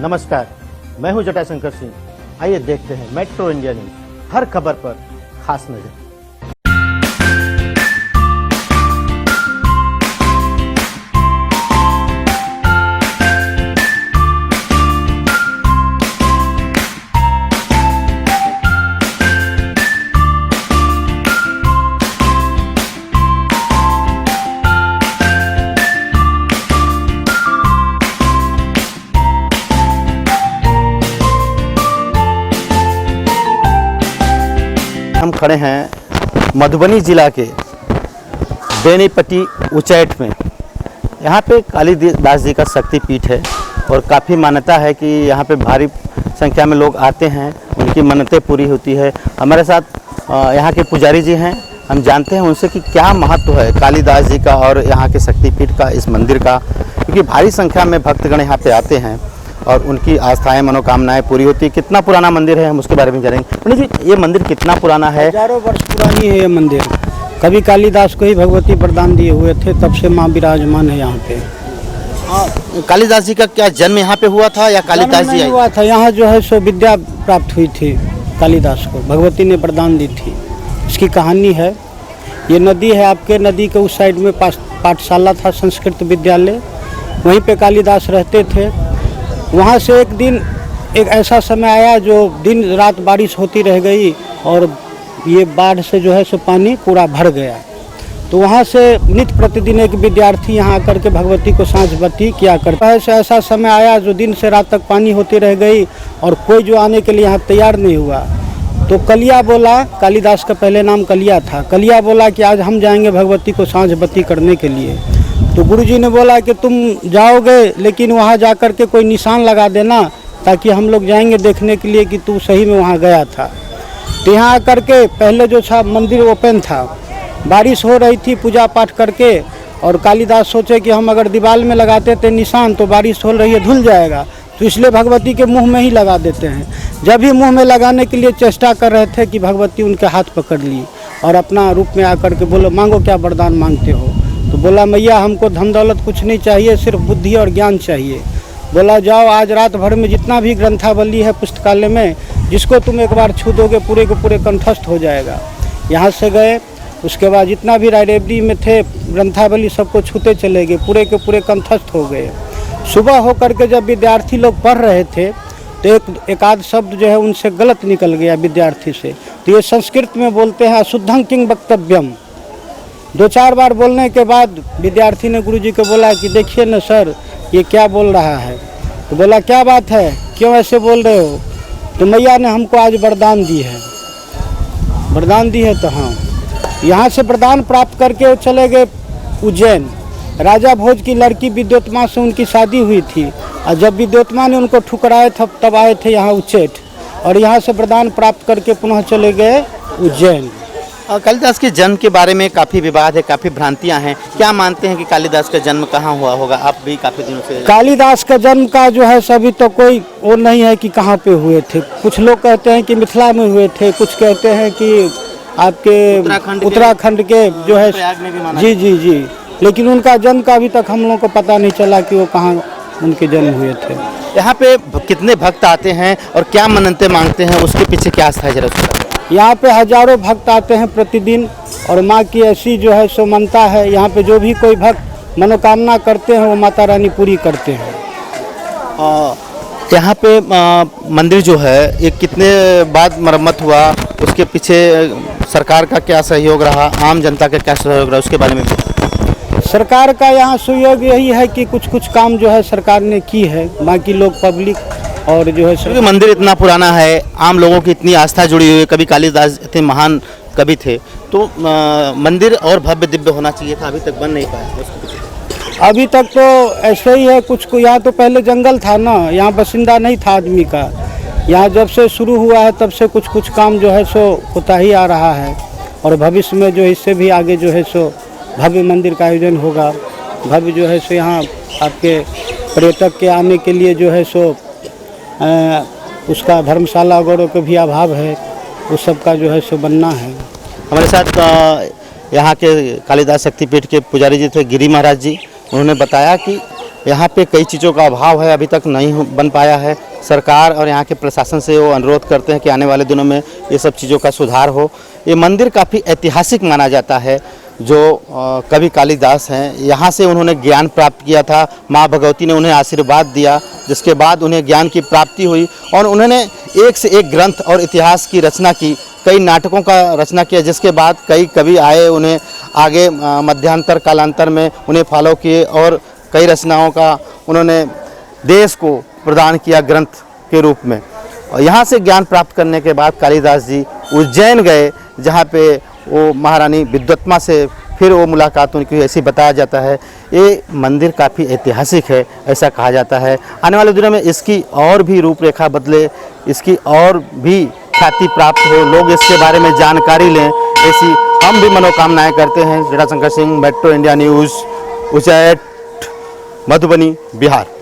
नमस्कार, मैं हूं जटाशंकर सिंह। आइए देखते हैं मेट्रो इंडिया न्यूज, हर खबर पर खास नजर। हम खड़े हैं मधुबनी जिला के बेनीपट्टी उचैठ में। यहाँ पे कालिदास जी का शक्तिपीठ है और काफ़ी मान्यता है कि यहाँ पे भारी संख्या में लोग आते हैं, उनकी मन्नतें पूरी होती है। हमारे साथ यहाँ के पुजारी जी हैं, हम जानते हैं उनसे कि क्या महत्व है कालिदास जी का और यहाँ के शक्तिपीठ का, इस मंदिर का, क्योंकि भारी संख्या में भक्तगण यहाँ पे आते हैं और उनकी आस्थाएं, मनोकामनाएं पूरी होती है। कितना पुराना मंदिर है हम उसके बारे में जानेंगे। पंडित जी, ये मंदिर कितना पुराना है? हजारों वर्ष पुरानी है ये मंदिर। कभी कालिदास को ही भगवती वरदान दिए हुए थे, तब से माँ विराजमान है यहाँ पे। कालिदास जी का क्या जन्म यहाँ पे हुआ था या कालिदास जी हुआ था? यहाँ जो है सो विद्या प्राप्त हुई थी कालिदास को, भगवती ने वरदान दी थी। इसकी कहानी है, ये नदी है आपके, नदी के उस साइड में पाठशाला था, संस्कृत विद्यालय, वहीं पे कालिदास रहते थे। वहाँ से एक दिन एक ऐसा समय आया जो दिन रात बारिश होती रह गई और ये बाढ़ से जो है सो पानी पूरा भर गया। तो वहाँ से नित्य प्रतिदिन एक विद्यार्थी यहाँ आकर के भगवती को सांझ बत्ती किया करता है। ऐसा समय आया जो दिन से रात तक पानी होती रह गई और कोई जो आने के लिए यहाँ तैयार नहीं हुआ। तो कलिया बोला, कालिदास का पहले नाम कलिया था, कलिया बोला कि आज हम जाएंगे भगवती को सांझ बत्ती करने के लिए। तो गुरुजी ने बोला कि तुम जाओगे लेकिन वहाँ जाकर के कोई निशान लगा देना, ताकि हम लोग जाएंगे देखने के लिए कि तू सही में वहाँ गया था। तो यहाँ आकर के पहले जो था मंदिर ओपन था, बारिश हो रही थी, पूजा पाठ करके, और कालिदास सोचे कि हम अगर दीवार में लगाते थे निशान तो बारिश हो रही है धुल जाएगा, तो इसलिए भगवती के मुँह में ही लगा देते हैं। जब भी मुँह में लगाने के लिए चेष्टा कर रहे थे कि भगवती उनके हाथ पकड़ ली और अपना रूप में आकर के बोलो, मांगो क्या वरदान मांगते हो? तो बोला, मैया हमको धन दौलत कुछ नहीं चाहिए, सिर्फ बुद्धि और ज्ञान चाहिए। बोला, जाओ आज रात भर में जितना भी ग्रंथावली है पुस्तकालय में, जिसको तुम एक बार छू दोगे पूरे के पूरे कंठस्थ हो जाएगा। यहाँ से गए, उसके बाद जितना भी लाइब्रेरी में थे ग्रंथावली सबको छूते चले गए, पूरे के पूरे कंठस्थ हो गए। सुबह होकर के जब विद्यार्थी लोग पढ़ रहे थे तो एक आध शब्द जो है उनसे गलत निकल गया विद्यार्थी से। तो ये संस्कृत में बोलते हैं अशुद्धं किंग वक्तव्यम। दो चार बार बोलने के बाद विद्यार्थी ने गुरुजी को बोला कि देखिए न सर, ये क्या बोल रहा है? तो बोला, क्या बात है, क्यों ऐसे बोल रहे हो? तो मैया ने हमको आज वरदान दी है। वरदान दी है? तो हाँ। यहाँ से वरदान प्राप्त करके वो चले गए उज्जैन। राजा भोज की लड़की विद्योत्मा से उनकी शादी हुई थी, और जब विद्योत्मा ने उनको ठुकराए तब आए थे यहाँ उच्चैठ, और यहाँ से वरदान प्राप्त करके पुनः चले गए उज्जैन। कालिदास के जन्म के बारे में काफ़ी विवाद है, काफ़ी भ्रांतियां हैं। क्या मानते हैं कि कालिदास का जन्म कहाँ हुआ होगा? आप भी काफ़ी दिनों से कालिदास का जन्म का जो है सभी तो कोई वो नहीं है कि कहाँ पे हुए थे। कुछ लोग कहते हैं कि मिथिला में हुए थे, कुछ कहते हैं कि आपके उत्तराखंड के जो है, जी, लेकिन उनका जन्म का अभी तक हम लोग को पता नहीं चला कि वो कहाँ उनके जन्म हुए थे। यहाँ पे कितने भक्त आते हैं और क्या मन्नतें मांगते हैं, उसके पीछे क्या आस्था है जरा? यहाँ पे हजारों भक्त आते हैं प्रतिदिन, और माँ की ऐसी जो है सो मानता है, यहाँ पे जो भी कोई भक्त मनोकामना करते हैं वो माता रानी पूरी करते हैं। यहाँ पे मंदिर जो है ये कितने बाद मरम्मत हुआ, उसके पीछे सरकार का क्या सहयोग रहा, आम जनता का क्या सहयोग रहा, उसके बारे में? सरकार का यहाँ सहयोग यही है कि कुछ काम जो है सरकार ने की है, बाकी लोग पब्लिक और जो है मंदिर इतना पुराना है, आम लोगों की इतनी आस्था जुड़ी हुई है, कभी कालिदास इतने महान कवि थे, तो मंदिर और भव्य दिव्य होना चाहिए था, अभी तक बन नहीं पाया। अभी तक तो ऐसे ही है। कुछ को यहाँ तो पहले जंगल था ना, यहाँ बासिंदा नहीं था आदमी का। यहाँ जब से शुरू हुआ है तब से कुछ काम जो है सो होता ही आ रहा है, और भविष्य में जो इससे भी आगे जो है सो भव्य मंदिर का आयोजन होगा। भव्य जो है सो यहाँ आपके पर्यटक के आने के लिए जो है सो उसका धर्मशाला वगैरह का भी अभाव है, उस सब का जो है सो बनना है। हमारे साथ यहाँ के कालिदास शक्तिपीठ के पुजारी जी थे गिरी महाराज जी। उन्होंने बताया कि यहाँ पे कई चीज़ों का अभाव है, अभी तक नहीं बन पाया है। सरकार और यहाँ के प्रशासन से वो अनुरोध करते हैं कि आने वाले दिनों में ये सब चीज़ों का सुधार हो। ये मंदिर काफ़ी ऐतिहासिक माना जाता है। जो कवि कालिदास हैं, यहाँ से उन्होंने ज्ञान प्राप्त किया था। माँ भगवती ने उन्हें आशीर्वाद दिया, जिसके बाद उन्हें ज्ञान की प्राप्ति हुई और उन्होंने एक से एक ग्रंथ और इतिहास की रचना की, कई नाटकों का रचना किया, जिसके बाद कई कवि आए, उन्हें आगे मध्यांतर कालांतर में उन्हें फॉलो किए और कई रचनाओं का उन्होंने देश को प्रदान किया ग्रंथ के रूप में। और यहाँ से ज्ञान प्राप्त करने के बाद कालिदास जी उज्जैन गए, जहाँ पे वो महारानी विद्वत्मा से फिर वो मुलाकात उनकी, ऐसी बताया जाता है। ये मंदिर काफ़ी ऐतिहासिक है, ऐसा कहा जाता है। आने वाले दिनों में इसकी और भी रूपरेखा बदले, इसकी और भी ख्याति प्राप्त हो, लोग इसके बारे में जानकारी लें, ऐसी हम भी मनोकामनाएं करते हैं। Jatashankar Singh, metro India news, Uchaith, Madhubani, Bihar.